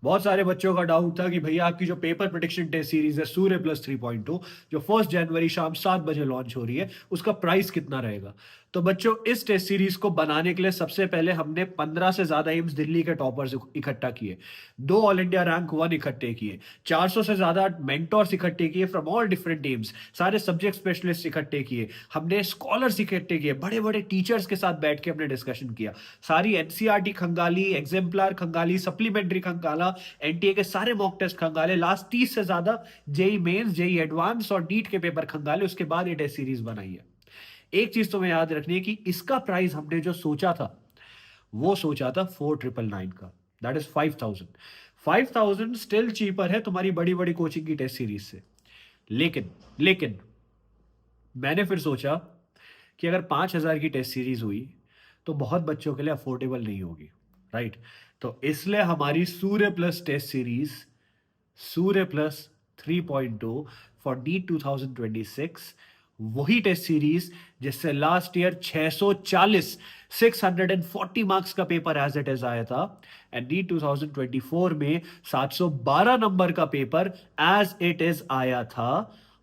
बहुत सारे बच्चों का डाउट था कि भैया आपकी जो पेपर प्रिडिक्शन टेस्ट सीरीज है सूर्य प्लस 3.2 जो 1 जनवरी शाम 7 बजे लॉन्च हो रही है, उसका प्राइस कितना रहेगा। तो बच्चों, इस टेस्ट सीरीज को बनाने के लिए सबसे पहले हमने 15 से ज्यादा एम्स दिल्ली के टॉपर्स इकट्ठा किए, 2 ऑल इंडिया रैंक 1 इकट्ठे किए, 400 से ज्यादा मेंटोर्स इकट्ठे किए फ्रॉम ऑल डिफरेंट एम्स, सारे सब्जेक्ट स्पेशलिस्ट इकट्ठे किए, हमने स्कॉलर्स इकट्ठे किए, बड़े बड़े टीचर्स के साथ बैठ के हमने डिस्कशन किया, सारी एनसीईआरटी खंगाली, एग्जाम्पलर खंगाली, सप्लीमेंट्री खंगाला, एनटीए के सारे मॉक टेस्ट खंगाले, लास्ट 30 से ज्यादा जेई मेंस, जेई एडवांस और नीट के पेपर खंगाले, उसके बाद ये टेस्ट सीरीज बनाई है। एक चीज तुम्हें याद रखनी है कि इसका प्राइस हमने जो सोचा था वो सोचा था 4999 का, दैट इज 5000। 5000 स्टिल चीपर है तुम्हारी बड़ी बड़ी कोचिंग की टेस्ट सीरीज से। लेकिन मैंने फिर सोचा कि अगर 5000 की टेस्ट सीरीज हुई तो बहुत बच्चों के लिए अफोर्डेबल नहीं होगी, राइट। तो इसलिए हमारी Surya plus test series, Surya plus 3.2 for D 2026, वही टेस्ट सीरीज जिससे लास्ट ईयर 640 640 मार्क्स का पेपर एज इट इज आया था, एंड डी 2024 में 712 नंबर का पेपर एज इट इज आया था।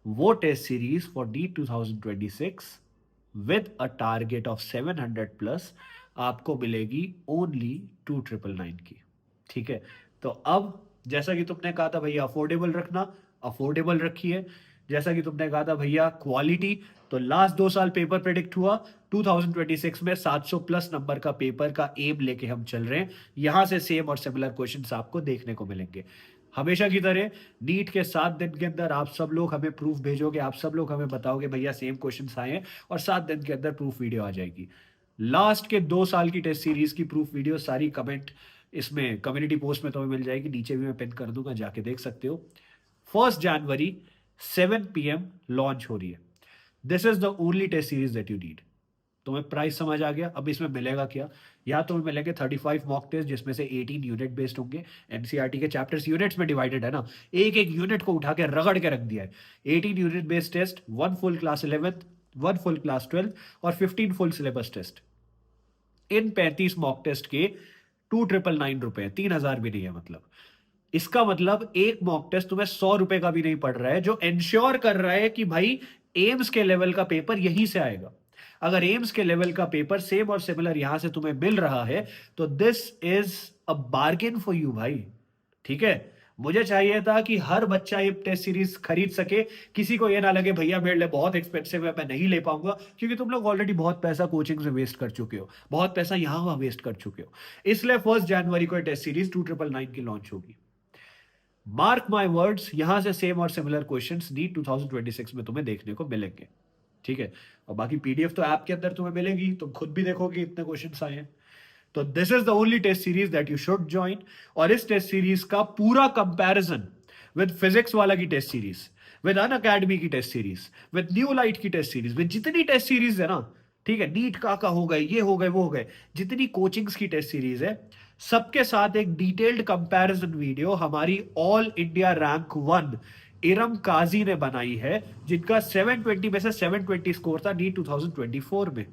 वो test series for D 2026 with a target of 700 plus आपको मिलेगी ओनली 2999 की, ठीक है। तो अब जैसा कि तुमने कहा था भैया अफोर्डेबल रखना, अफोर्डेबल रखिए। जैसा कि तुमने कहा था भैया क्वालिटी, तो लास्ट 2 साल पेपर प्रेडिक्ट हुआ, 2026 में 700 प्लस नंबर का पेपर का एम लेके हम चल रहे हैं। यहां से सेम और सिमिलर क्वेश्चंस आपको देखने को मिलेंगे हमेशा की तरह। नीट के 7 दिन के अंदर आप सब लोग हमें प्रूफ भेजोगे, आप सब लोग हमें बताओगे भैया सेम क्वेश्चंस आए हैं, और 7 दिन के अंदर प्रूफ वीडियो आ जाएगी। लास्ट के 2 साल की टेस्ट सीरीज की प्रूफ वीडियो सारी कमेंट इसमें कम्युनिटी पोस्ट में तुम्हें मिल जाएगी, नीचे भी मैं पिन कर दूंगा, जाके देख सकते हो। 1 जनवरी 7 PM लॉन्च हो रही है। This is the only test series that you need. तुम्हें प्राइस समझ आ गया। अब इसमें मिलेगा क्या? यहाँ तुम्हें मिलेंगे 35 मॉक टेस्ट, जिसमें से 18 यूनिट बेस्ड होंगे। एनसीईआरटी के चैप्टर्स यूनिट्स में डिवाइडेड है ना, एक एक यूनिट को उठा के रगड़ के रख दिया है। 18 unit based test, 1 full class 11th, 1 full class 12 और 15 फुल सिलेबस टेस्ट। इन 35 मॉक टेस्ट के 2999 रुपए, 3000 भी नहीं है। मतलब इसका मतलब एक मॉक टेस्ट तुम्हें 100 रुपए का भी नहीं पड़ रहा है, जो इंश्योर कर रहा है कि भाई एम्स के लेवल का पेपर यहीं से आएगा। अगर एम्स के लेवल का पेपर सेम और सिमिलर यहां से तुम्हें मिल रहा है तो this is a bargain for you भाई, ठीक है। मुझे चाहिए था कि हर बच्चा ये टेस्ट सीरीज खरीद सके, किसी को ये ना लगे भैया मेरे लिए बहुत एक्सपेंसिव है मैं नहीं ले पाऊंगा, क्योंकि तुम लोग ऑलरेडी बहुत पैसा कोचिंग से वेस्ट कर चुके हो, बहुत पैसा यहां वहां वेस्ट कर चुके हो। इसलिए 1 जनवरी को टेस्ट सीरीज 2999 की लॉन्च होगी। मार्क माय वर्ड्स, यहां से सेम और सिमिलर क्वेश्चंस नीट 2026 में तुम्हें देखने को मिलेंगे, ठीक है। और बाकी पीडीएफ तो ऐप के अंदर तुम्हें मिलेगी, तुम खुद भी देखोगे इतने क्वेश्चंस आए हैं। तो this is the only test series that you should join. और इस टेस्ट सीरीज का पूरा कंपैरिजन विद फिजिक्स वाला की test series, with Unacademy की test series, with New Light की टेस्ट सीरीज, विद जितनी टेस्ट सीरीज है ना, ठीक है, नीट का हो गए, ये हो गए, वो हो गए, जितनी कोचिंग्स की टेस्ट सीरीज है, सबके साथ एक डिटेल्ड कंपैरिजन वीडियो हमारी ऑल इंडिया रैंक 1 इरम काजी ने बनाई है, जिनका 720 में से 720 स्कोर था नीट 2024 में,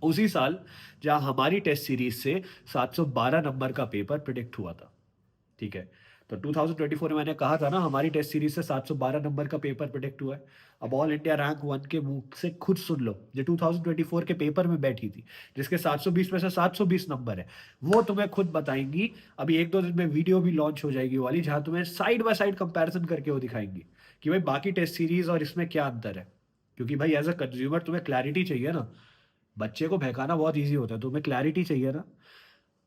उसी साल जहां हमारी टेस्ट सीरीज से 712 नंबर का पेपर प्रिडिक्ट हुआ था, ठीक है। तो 2024 में मैंने कहा था ना हमारी टेस्ट सीरीज से 712 नंबर का पेपर प्रिडिक्ट हुआ है। अब ऑल इंडिया रैंक 1 के मुंह से खुद सुन लो, जो 2024 के पेपर में बैठी थी, जिसके 720 में से 720 नंबर है, वो तुम्हें खुद बताएंगी। अभी 1-2 दिन में वीडियो भी लॉन्च हो जाएगी वाली, जहां तुम्हें साइड बाय साइड कंपैरिजन करके वो दिखाएंगी कि भाई बाकी टेस्ट सीरीज और इसमें क्या अंतर है। क्योंकि भाई एज अ कंज्यूमर तुम्हें क्लैरिटी चाहिए ना, बच्चे को बहकाना बहुत ईजी होता है, तुम्हें क्लैरिटी चाहिए ना।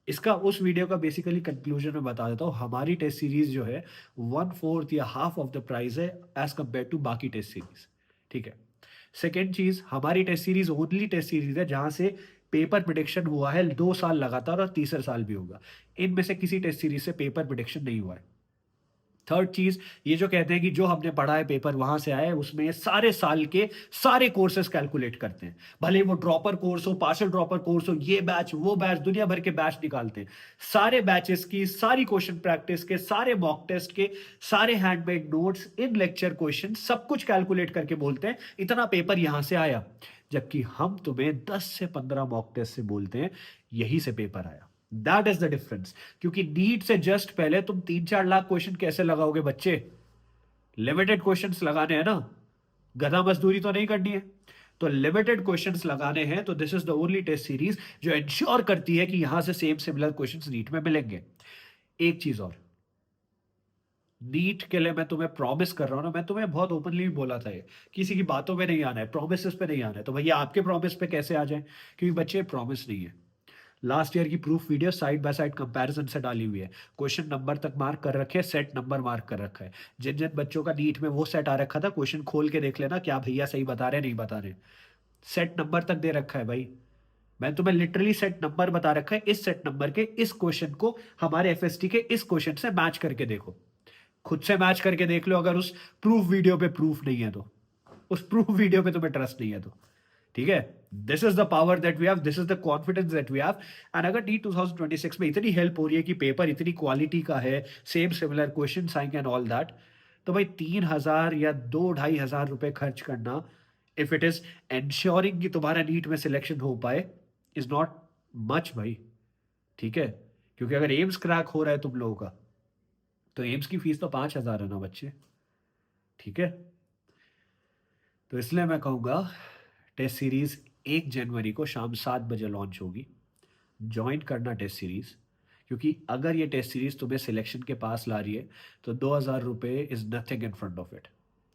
इसका उस वीडियो का बेसिकली कंक्लूजन में बता देता हूँ। हमारी टेस्ट सीरीज जो है 1/4 या हाफ ऑफ द प्राइस है एज कंपेयर टू बाकी टेस्ट सीरीज, ठीक है। सेकेंड चीज, हमारी test series only test series है जहां से पेपर प्रिडिक्शन हुआ है 2 साल लगातार, और तीसरे साल भी होगा। इनमें से किसी टेस्ट सीरीज से पेपर प्रिडिक्शन नहीं हुआ है। थर्ड चीज, ये जो कहते हैं कि जो हमने पढ़ा है पेपर वहां से आया है, उसमें ये सारे साल के सारे कोर्सेज कैलकुलेट करते हैं, भले वो ड्रॉपर कोर्स हो, पार्शियल ड्रॉपर कोर्स हो, ये बैच वो बैच, दुनिया भर के बैच निकालते हैं। सारे बैचेस की सारी क्वेश्चन प्रैक्टिस के, सारे मॉक टेस्ट के, सारे हैंडमेड नोट्स, इन लेक्चर क्वेश्चन, सब कुछ कैलकुलेट करके बोलते हैं इतना पेपर यहां से आया। जबकि हम तुम्हें 10 से 15 मॉक टेस्ट से बोलते हैं यही से पेपर आया। That is the difference. क्योंकि नीट से जस्ट पहले तुम 3-4 लाख क्वेश्चन कैसे लगाओगे बच्चे? लिमिटेड क्वेश्चंस लगाने हैं ना, गधा मजदूरी तो नहीं करनी है। तो लिमिटेड क्वेश्चंस लगाने हैं, तो this is the only test series जो इंश्योर करती है कि यहां से सेम सिमिलर क्वेश्चंस नीट में मिलेंगे। एक चीज और, नीट के लिए मैं तुम्हें प्रॉमिस कर रहा हूं ना, मैं तुम्हें बहुत ओपनली भी बोला था ये, किसी की बातों पे नहीं आना है, प्रोमिस पे नहीं आना है। तो भैया आपके प्रॉमिस पे कैसे आ जाए? क्योंकि बच्चे प्रॉमिस नहीं है। लास्ट ईयर की proof video side by side comparison से डाली हुई है, क्वेश्चन नंबर तक मार्क कर रखे हैं, सेट नंबर मार्क कर रखा है। जिन जिन बच्चों का नीट में वो सेट आ रखा था, क्वेश्चन खोल के देख लेना क्या भैया सही बता रहे नहीं बता रहे। सेट नंबर तक दे रखा है भाई। मैं तुम्हें लिटरली सेट नंबर बता रखा है, इस सेट नंबर के इस क्वेश्चन को हमारे एफएसटी के इस क्वेश्चन से मैच करके देखो। खुद से मैच करके देख लो, अगर उस प्रूफ वीडियो पे प्रूफ नहीं है तो, उस प्रूफ वीडियो पे तुम्हें ट्रस्ट नहीं है तो। ठीक है, this is the power that we have, this is the confidence that we have. And अगर टी 2026 में इतनी हेल्प हो रही है कि पेपर इतनी क्वालिटी का है, सेम सिमिलर क्वेश्चन आएंगे एंड ऑल दैट, तो भाई 3,000 या 2-2,500 रुपए खर्च करना, इफ इट इज एंश्योरिंग कि तुम्हारा नीट में सिलेक्शन हो पाए, इज नॉट मच भाई। ठीक है, क्योंकि अगर एम्स क्रैक हो रहा है तुम लोगों का, तो एम्स की फीस तो 5,000 है ना बच्चे। ठीक है, तो इसलिए मैं कहूंगा टेस्ट सीरीज 1 जनवरी को शाम 7 बजे लॉन्च होगी। ज्वाइन करना टेस्ट सीरीज, क्योंकि अगर ये टेस्ट सीरीज तुम्हें सिलेक्शन के पास ला रही है, तो 2,000 रुपये is nothing in front of it.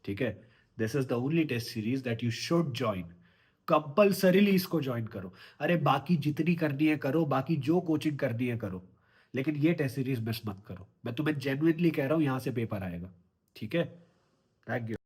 ठीक है, this is the only test series that you should join. Compulsorily इसको ज्वाइन करो। अरे बाकी जितनी करनी है करो, बाकी जो कोचिंग करनी है करो, लेकिन ये टेस्ट सीरीज मिस मत करो। मैं तुम्हें जेन्युइनली कह रहा हूं, यहां से पेपर आएगा। ठीक है, थैंक यू।